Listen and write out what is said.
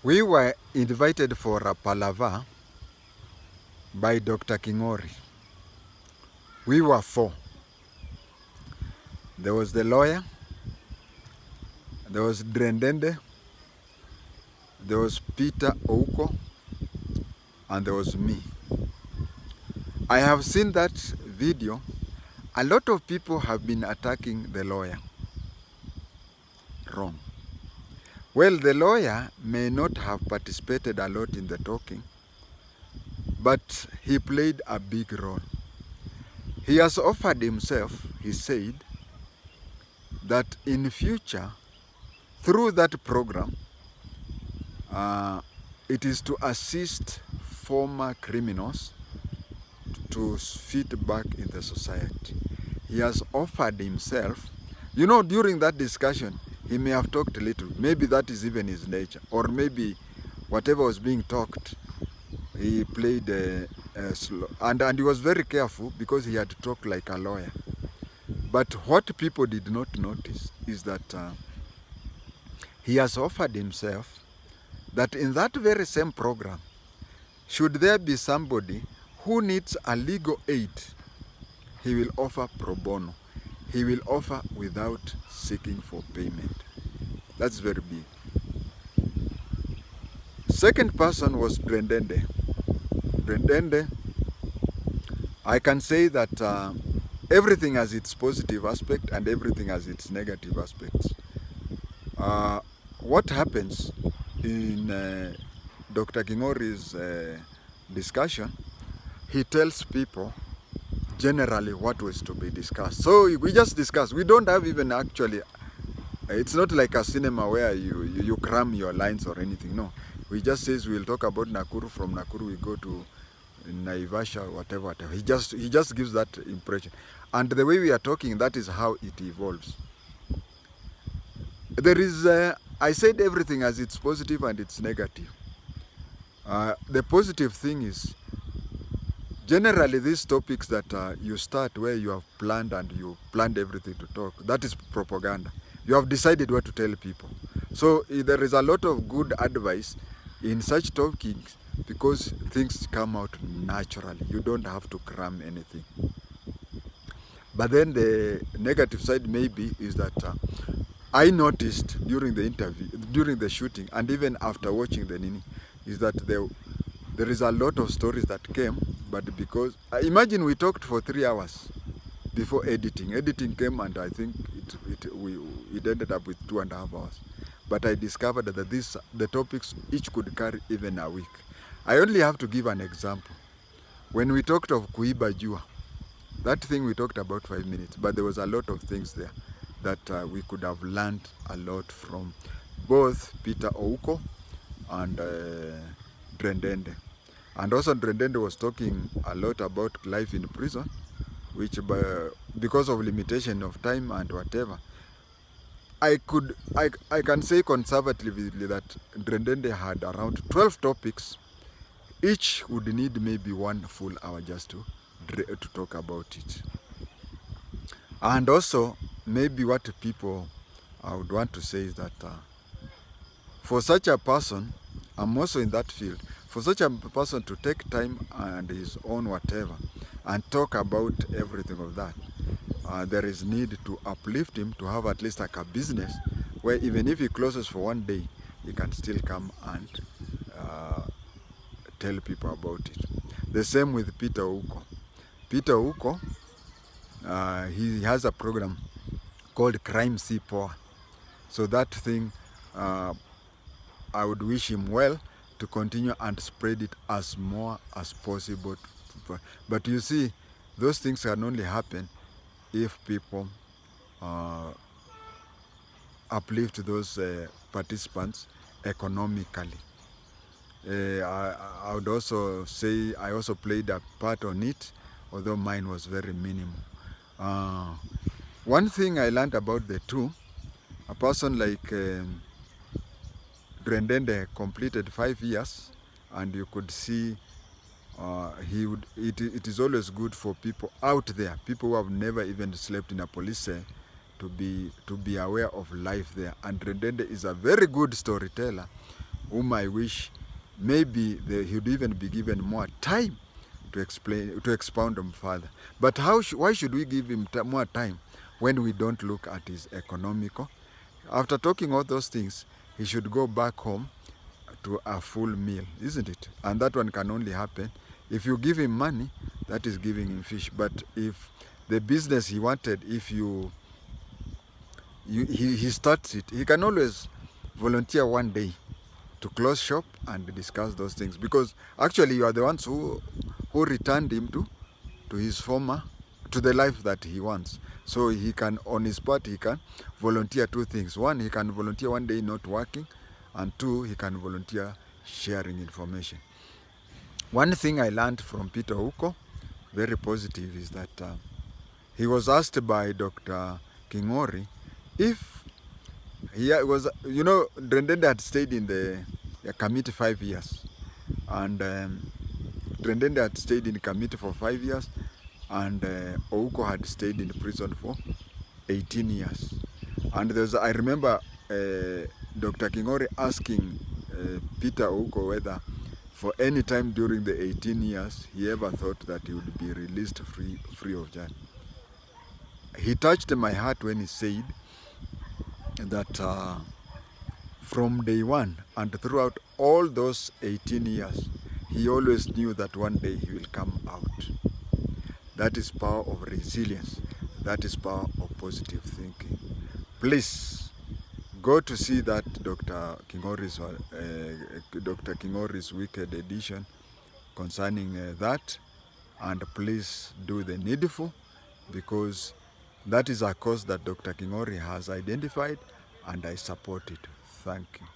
We were invited for a palaver by Dr. Kingori. We were four. There was the lawyer, there was Drendende, there was Peter Ouko, and there was me. I have seen that video. A lot of people have been attacking the lawyer. Wrong. Well, the lawyer may not have participated a lot in the talking, but he played a big role. He has offered himself, he said, that in future, through that program, it is to assist former criminals to fit back in the society. He has offered himself. You know, during that discussion, he may have talked a little. Maybe that is even his nature. Or maybe whatever was being talked, he played slow. And he was very careful because he had to talk like a lawyer. But what people did not notice is that he has offered himself that in that very same program, should there be somebody who needs a legal aid, he will offer pro bono. He will offer without seeking for payment. That's very big. Second person was Drendende. Drendende, I can say that everything has its positive aspect and everything has its negative aspects. What happens in Dr. Kingori's discussion, he tells people generally what was to be discussed. So we just discuss. We don't have even actually, it's not like a cinema where you cram your lines or anything. No, we just says we'll talk about Nakuru. From Nakuru we go to Naivasha, whatever. He just gives that impression. And the way we are talking, that is how it evolves. There is, I said everything has its positive and its negative. The positive thing is, generally these topics that you start where you have planned and you planned everything to talk, that is propaganda. You have decided what to tell people. So there is a lot of good advice in such talkings because things come out naturally. You don't have to cram anything. But then the negative side maybe is that I noticed during the interview, during the shooting, and even after watching the Nini, is that there is a lot of stories that came, but because, imagine we talked for 3 hours before editing. Editing came and I think it ended up with 2.5 hours. But I discovered that the topics each could carry even a week. I only have to give an example. When we talked of Kuiba Jua, that thing we talked about 5 minutes, but there was a lot of things there that we could have learned a lot from both Peter Ouko and Drendende. And also Drendende was talking a lot about life in prison, which because of limitation of time and whatever, I can say conservatively that Drendende had around 12 topics. Each would need maybe 1 full hour just to talk about it. And also, maybe what people I would want to say is that for such a person, I'm also in that field, for such a person to take time and his own whatever and talk about everything of that, there is need to uplift him to have at least like a business where even if he closes for 1 day, he can still come and tell people about it. The same with Peter Ouko. Peter Ouko, he has a program called Crime C Power. So that thing, I would wish him well to continue and spread it as more as possible. But you see, those things can only happen if people uplift those participants economically. I would also say I also played a part on it, although mine was very minimal. One thing I learned about the two, a person like Drendende completed 5 years, and you could see it is always good for people out there, people who have never even slept in a police cell, to be aware of life there. And Drendende is a very good storyteller whom I wish maybe he would even be given more time to explain, to expound them further. But why should we give him more time when we don't look at his economical? After talking all those things, he should go back home to a full meal, isn't it? And that one can only happen if you give him money, that is giving him fish. But if the business he wanted, if he starts it, he can always volunteer one day to close shop and discuss those things, because actually you are the ones who returned him to his former, to the life that he wants. So he can, on his part, he can volunteer two things. One, he can volunteer one day not working, and two, he can volunteer sharing information. One thing I learned from Peter Huko, very positive, is that he was asked by Dr. Kingori if he was, you know, Drendende had stayed in the committee 5 years, and Drendende had stayed in the committee for 5 years, and Ouko had stayed in prison for 18 years. And there's, I remember Dr. Kingori asking Peter Ouko whether for any time during the 18 years he ever thought that he would be released free of charge. He touched my heart when he said that from day one and throughout all those 18 years, he always knew that one day he will come out. That is power of resilience. That is power of positive thinking. Please go to see that Dr. Kingori's Wicked edition concerning that, and please do the needful, because that is a cause that Dr. Kingori has identified, and I support it. Thank you.